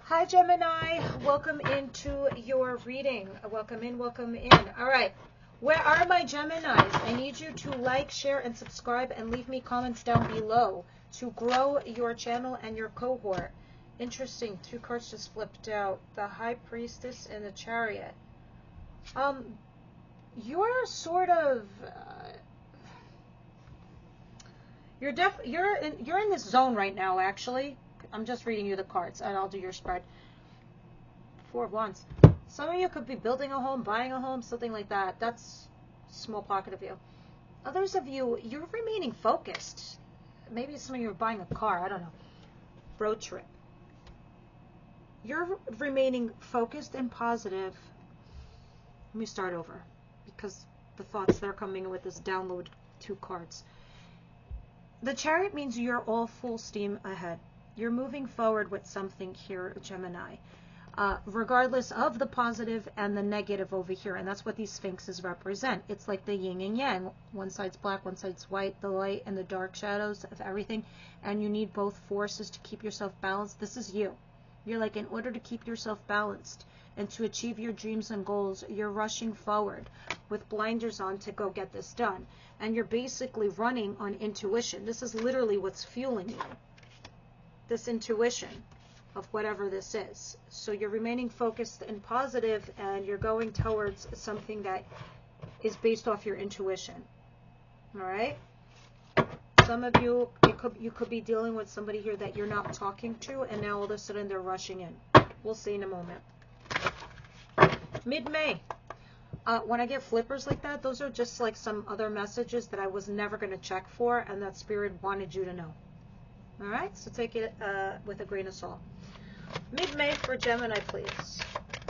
Hi Gemini, welcome into your reading. Welcome in, welcome in. All right, where are my Geminis? I need you to like, share, and subscribe, and leave me comments down below to grow your channel and your cohort. Interesting, two cards just flipped out. The High Priestess and the Chariot. You're sort of you're in this zone right now. Actually, I'm just reading you the cards, and I'll do your spread. Four of Wands. Some of you could be building a home, buying a home, something like that. That's a small pocket of you. Others of you, you're remaining focused. Maybe some of you are buying a car. I don't know. Road trip. You're remaining focused and positive. Let me start over, because the thoughts that are coming with this download two cards. The Chariot means you're all full steam ahead. You're moving forward with something here, Gemini, regardless of the positive and the negative over here. And that's what these sphinxes represent. It's like the yin and yang. One side's black, one side's white, the light and the dark shadows of everything. And you need both forces to keep yourself balanced. This is you. You're like, in order to keep yourself balanced and to achieve your dreams and goals, you're rushing forward with blinders on to go get this done. And you're basically running on intuition. This is literally what's fueling you. This intuition of whatever this is. So you're remaining focused and positive, and you're going towards something that is based off your intuition. All right? Some of you, you could be dealing with somebody here that you're not talking to, and now all of a sudden they're rushing in. We'll see in a moment. Mid-May. When I get flippers like that, those are just like some other messages that I was never going to check for, and that Spirit wanted you to know. All right, so take it with a grain of salt. Mid-May for Gemini, please.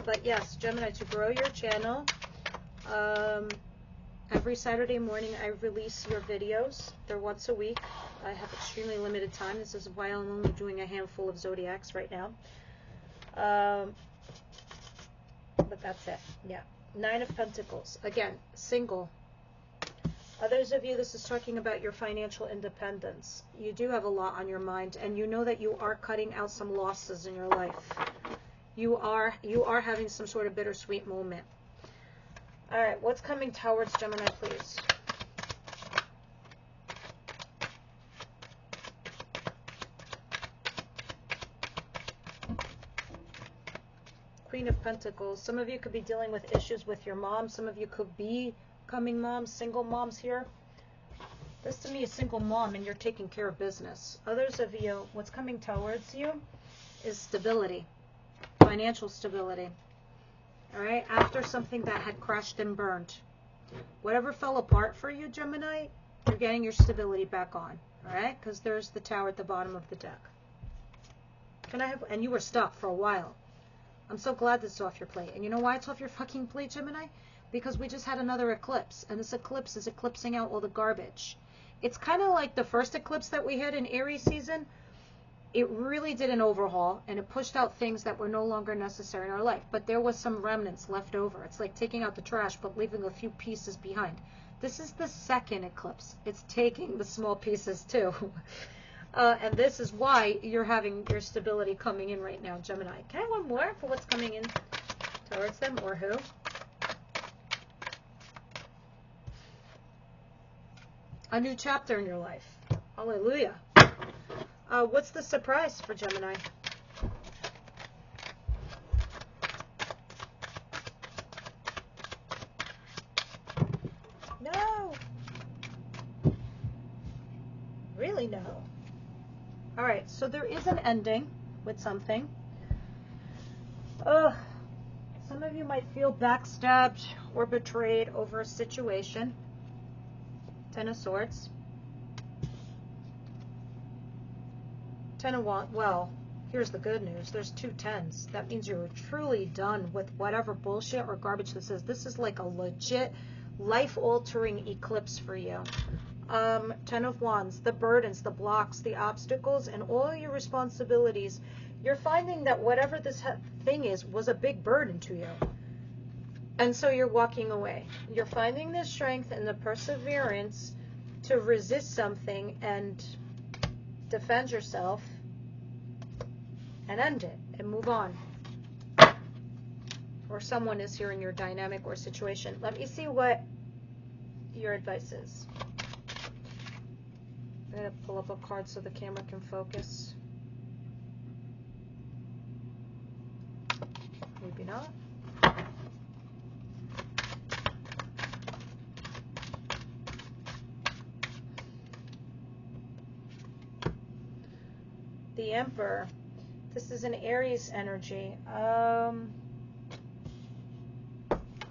But yes, Gemini, to grow your channel, every Saturday morning I release your videos. They're once a week. I have extremely limited time. This is why I'm only doing a handful of zodiacs right now. But that's it. Yeah. Nine of Pentacles. Again, single. Others of you, this is talking about your financial independence. You do have a lot on your mind, and you know that you are cutting out some losses in your life. You are having some sort of bittersweet moment. All right, what's coming towards Gemini, please? Queen of Pentacles. Some of you could be dealing with issues with your mom. Some of you could be coming moms, single moms here. This to me is single mom, and you're taking care of business. Others of you, what's coming towards you is stability, financial stability. All right, after something that had crashed and burned. Whatever fell apart for you, Gemini, you're getting your stability back on. All right, because there's the Tower at the bottom of the deck. And you were stuck for a while. I'm so glad this is off your plate. And you know why it's off your fucking plate, Gemini? Because we just had another eclipse, and this eclipse is eclipsing out all the garbage. It's kind of like the first eclipse that we had in Aries season. It really did an overhaul, and it pushed out things that were no longer necessary in our life. But there was some remnants left over. It's like taking out the trash, but leaving a few pieces behind. This is the second eclipse. It's taking the small pieces too. And this is why you're having your stability coming in right now, Gemini. Can I have one more for what's coming in towards them, or who? A new chapter in your life. Hallelujah. What's the surprise for Gemini? No. Really no. All right, so there is an ending with something. Some of you might feel backstabbed or betrayed over a situation. Ten of Swords. Ten of Wands. Well, here's the good news. There's two tens. That means you're truly done with whatever bullshit or garbage this is. This is like a legit life-altering eclipse for you. Ten of Wands. The burdens, the blocks, the obstacles, and all your responsibilities. You're finding that whatever this thing is was a big burden to you. And so you're walking away. You're finding the strength and the perseverance to resist something and defend yourself and end it and move on. Or someone is here in your dynamic or situation. Let me see what your advice is. I'm going to pull up a card so the camera can focus. Maybe not. The Emperor. This is an Aries energy.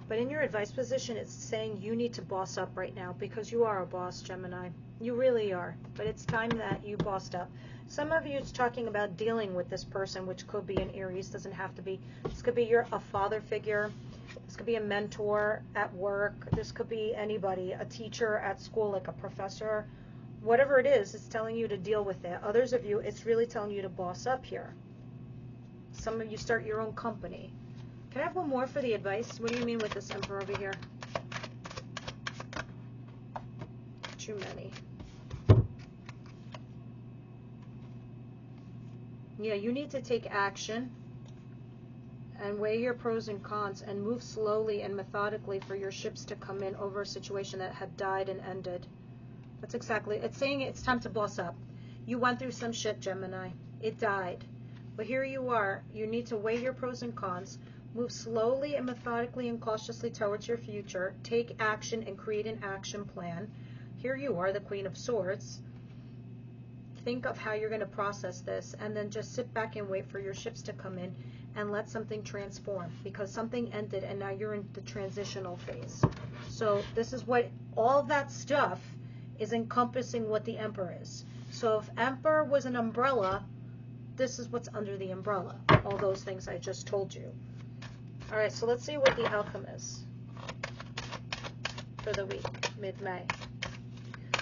But in your advice position, it's saying you need to boss up right now because you are a boss, Gemini. You really are. But it's time that you bossed up. Some of you is talking about dealing with this person, which could be an Aries. Doesn't have to be. This could be a father figure. This could be a mentor at work. This could be anybody, a teacher at school, like a professor. Whatever it is, it's telling you to deal with it. Others of you, it's really telling you to boss up here. Some of you start your own company. Can I have one more for the advice? What do you mean with this Emperor over here? Too many. Yeah, you need to take action and weigh your pros and cons and move slowly and methodically for your ships to come in over a situation that had died and ended. That's exactly, it's saying it's time to boss up. You went through some shit, Gemini. It died. But here you are. You need to weigh your pros and cons. Move slowly and methodically and cautiously towards your future. Take action and create an action plan. Here you are, the Queen of Swords. Think of how you're going to process this and then just sit back and wait for your ships to come in and let something transform because something ended and now you're in the transitional phase. So this is what all that stuff is encompassing what the Emperor is. So if Emperor was an umbrella, this is what's under the umbrella. All those things I just told you. All right, so let's see what the outcome is for the week, mid-May.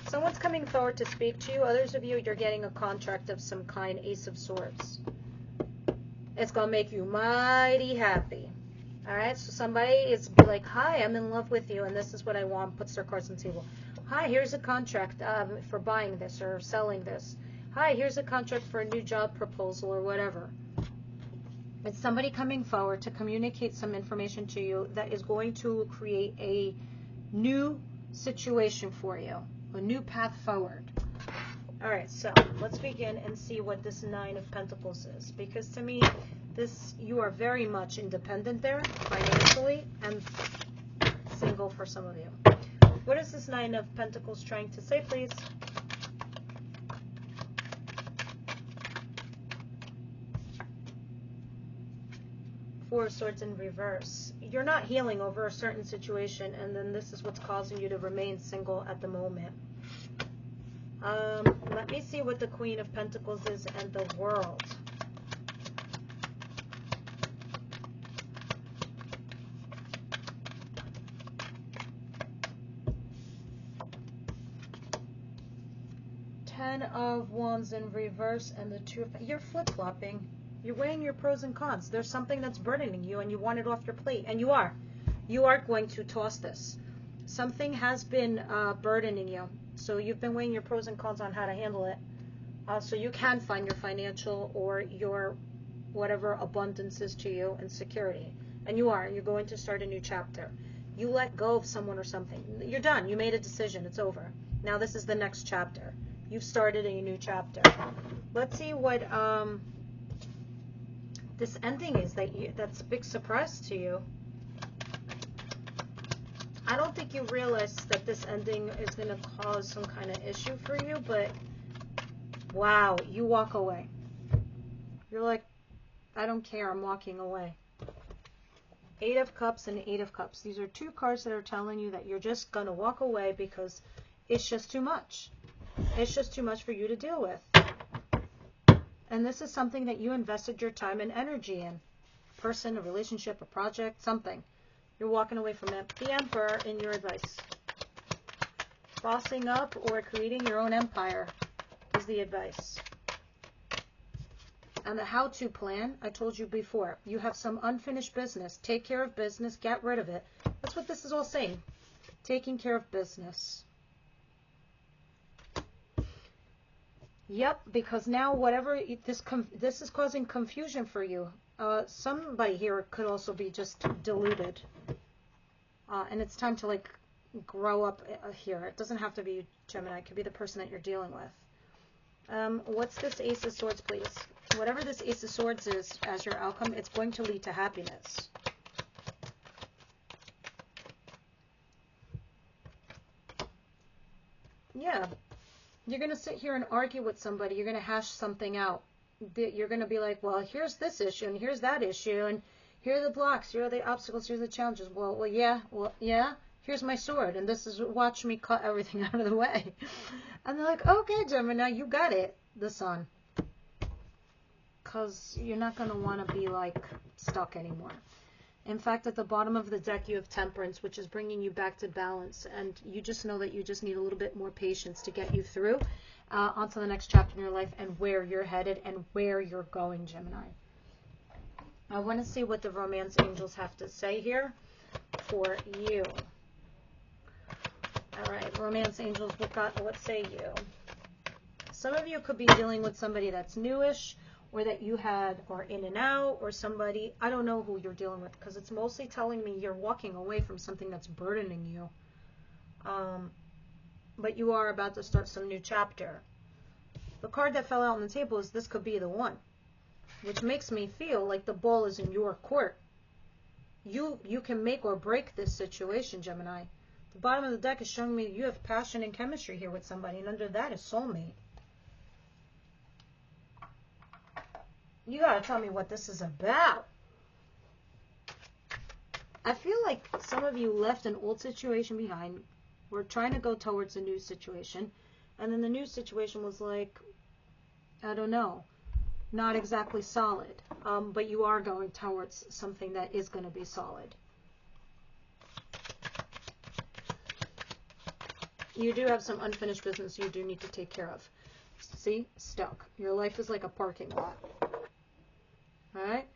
Someone's coming forward to speak to you. Others of you, you're getting a contract of some kind, Ace of Swords. It's going to make you mighty happy. All right, so somebody is like, hi, I'm in love with you, and this is what I want, puts their cards on the table. Hi, here's a contract for buying this or selling this. Hi, here's a contract for a new job proposal or whatever. It's somebody coming forward to communicate some information to you that is going to create a new situation for you, a new path forward. All right, so let's begin and see what this Nine of Pentacles is. Because to me, you are very much independent there, financially, and single for some of you. What is this Nine of Pentacles trying to say, please? Four of Swords in reverse. You're not healing over a certain situation, and then this is what's causing you to remain single at the moment. Let me see what the Queen of Pentacles is and the World. Ten of Wands in reverse and the Two of... You're flip-flopping. You're weighing your pros and cons. There's something that's burdening you and you want it off your plate. And you are. You are going to toss this. Something has been burdening you. So you've been weighing your pros and cons on how to handle it. So you can find your financial or your whatever abundance is to you and security. And you are. You're going to start a new chapter. You let go of someone or something. You're done. You made a decision. It's over. Now this is the next chapter. You've started a new chapter. Let's see what... this ending is that's a big surprise to you. I don't think you realize that this ending is going to cause some kind of issue for you, but wow, you walk away. You're like, I don't care, I'm walking away. Eight of Cups and Eight of Cups. These are two cards that are telling you that you're just going to walk away because it's just too much. It's just too much for you to deal with. And this is something that you invested your time and energy in. A person, a relationship, a project, something. You're walking away from it. The Emperor in your advice. Bossing up or creating your own empire is the advice. And the how-to plan, I told you before. You have some unfinished business. Take care of business. Get rid of it. That's what this is all saying. Taking care of business. Yep, because now whatever this is causing confusion for you. Somebody here could also be just deluded. And it's time to like grow up here. It doesn't have to be Gemini. It could be the person that you're dealing with. What's this Ace of Swords, please? Whatever this Ace of Swords is as your outcome, it's going to lead to happiness. Yeah. You're going to sit here and argue with somebody. You're going to hash something out. You're going to be like, well, here's this issue, and here's that issue, and here are the blocks, here are the obstacles, here's the challenges. Well, yeah. Here's my sword, and this is, watch me cut everything out of the way. And they're like, okay, Gemini, you got it, the Sun. Because you're not going to want to be, like, stuck anymore. In fact, at the bottom of the deck, you have Temperance, which is bringing you back to balance. And you just know that you just need a little bit more patience to get you through onto the next chapter in your life and where you're headed and where you're going, Gemini. I want to see what the romance angels have to say here for you. All right, romance angels, what say you? Some of you could be dealing with somebody that's newish, or that you had are in and out, or somebody, I don't know who you're dealing with, because it's mostly telling me you're walking away from something that's burdening you. But you are about to start some new chapter. The card that fell out on the table is this could be the one, which makes me feel like the ball is in your court. You can make or break this situation, Gemini. The bottom of the deck is showing me you have passion and chemistry here with somebody, and under that is soulmate. You gotta tell me what this is about. I feel like some of you left an old situation behind. We're trying to go towards a new situation. And then the new situation was like, I don't know, not exactly solid. But you are going towards something that is going to be solid. You do have some unfinished business you do need to take care of. See? Stuck. Your life is like a parking lot. Alright?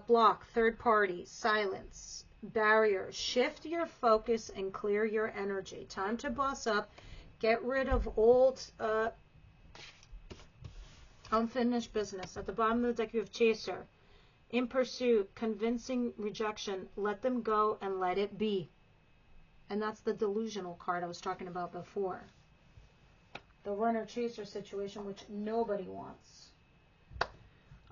Block, third party, silence, barrier. Shift your focus and clear your energy. Time to boss up. Get rid of old unfinished business. At the bottom of the deck you have Chaser. In pursuit, convincing rejection. Let them go and let it be. And that's the delusional card I was talking about before. The runner-chaser situation, which nobody wants.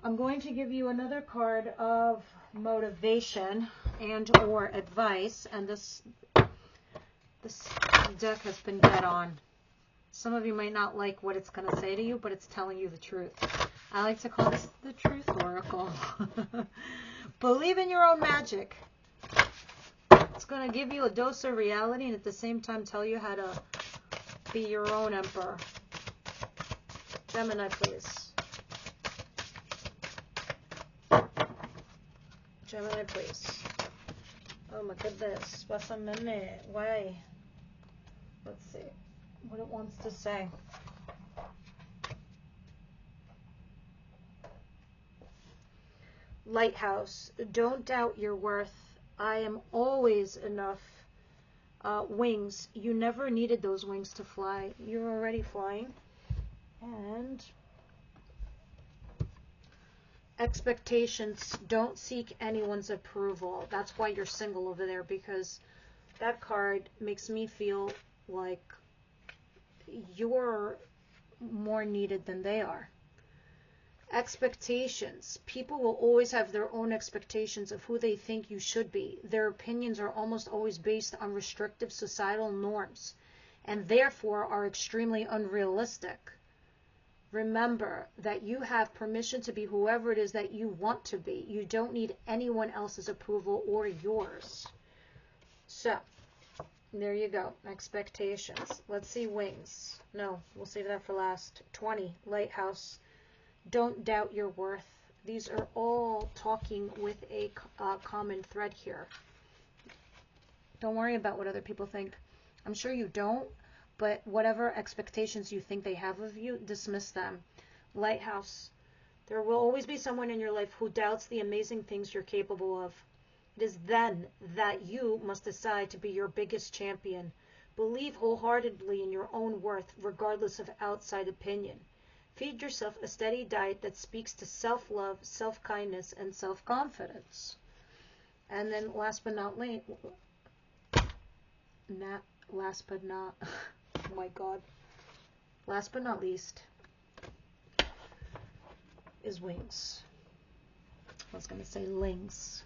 I'm going to give you another card of motivation and or advice. And this deck has been dead on. Some of you might not like what it's going to say to you, but it's telling you the truth. I like to call this the Truth Oracle. Believe in your own magic. It's going to give you a dose of reality and at the same time tell you how to be your own emperor. Gemini, please. Gemini, please. Oh my goodness. What's a minute? Why? Let's see what it wants to say. Lighthouse. Don't doubt your worth. I am always enough. Wings. You never needed those wings to fly. You're already flying. And expectations. Don't seek anyone's approval. That's why you're single over there, because that card makes me feel like you're more needed than they are. Expectations. People will always have their own expectations of who they think you should be. Their opinions are almost always based on restrictive societal norms and therefore are extremely unrealistic. Remember that you have permission to be whoever it is that you want to be. You don't need anyone else's approval or yours. So, there you go. Expectations. Let's see wings. No, we'll save that for last. 20. Lighthouse. Don't doubt your worth. These are all talking with a common thread here. Don't worry about what other people think. I'm sure you don't, but whatever expectations you think they have of you, dismiss them. Lighthouse. There will always be someone in your life who doubts the amazing things you're capable of. It is then that you must decide to be your biggest champion. Believe wholeheartedly in your own worth, regardless of outside opinion. Feed yourself a steady diet that speaks to self-love, self-kindness, and self-confidence. And then last but not least, oh my God. Last but not least is wings. I was going to say lings.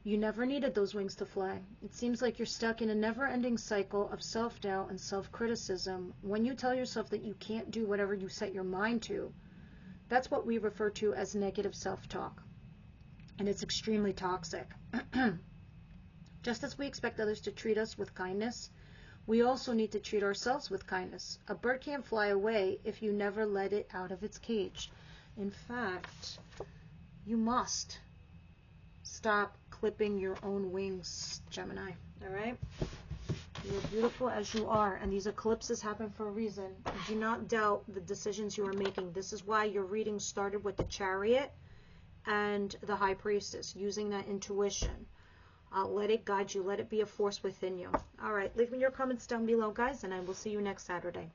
You never needed those wings to fly. It seems like you're stuck in a never-ending cycle of self-doubt and self-criticism. When you tell yourself that you can't do whatever you set your mind to, that's what we refer to as negative self-talk. And it's extremely toxic. Just as we expect others to treat us with kindness, we also need to treat ourselves with kindness. A bird can't fly away if you never let it out of its cage. In fact, you must stop clipping your own wings, Gemini. All right? You're beautiful as you are, and these eclipses happen for a reason. Do not doubt the decisions you are making. This is why your reading started with the Chariot and the High Priestess, using that intuition. Let it guide you. Let it be a force within you. All right, leave me your comments down below, guys, and I will see you next Saturday.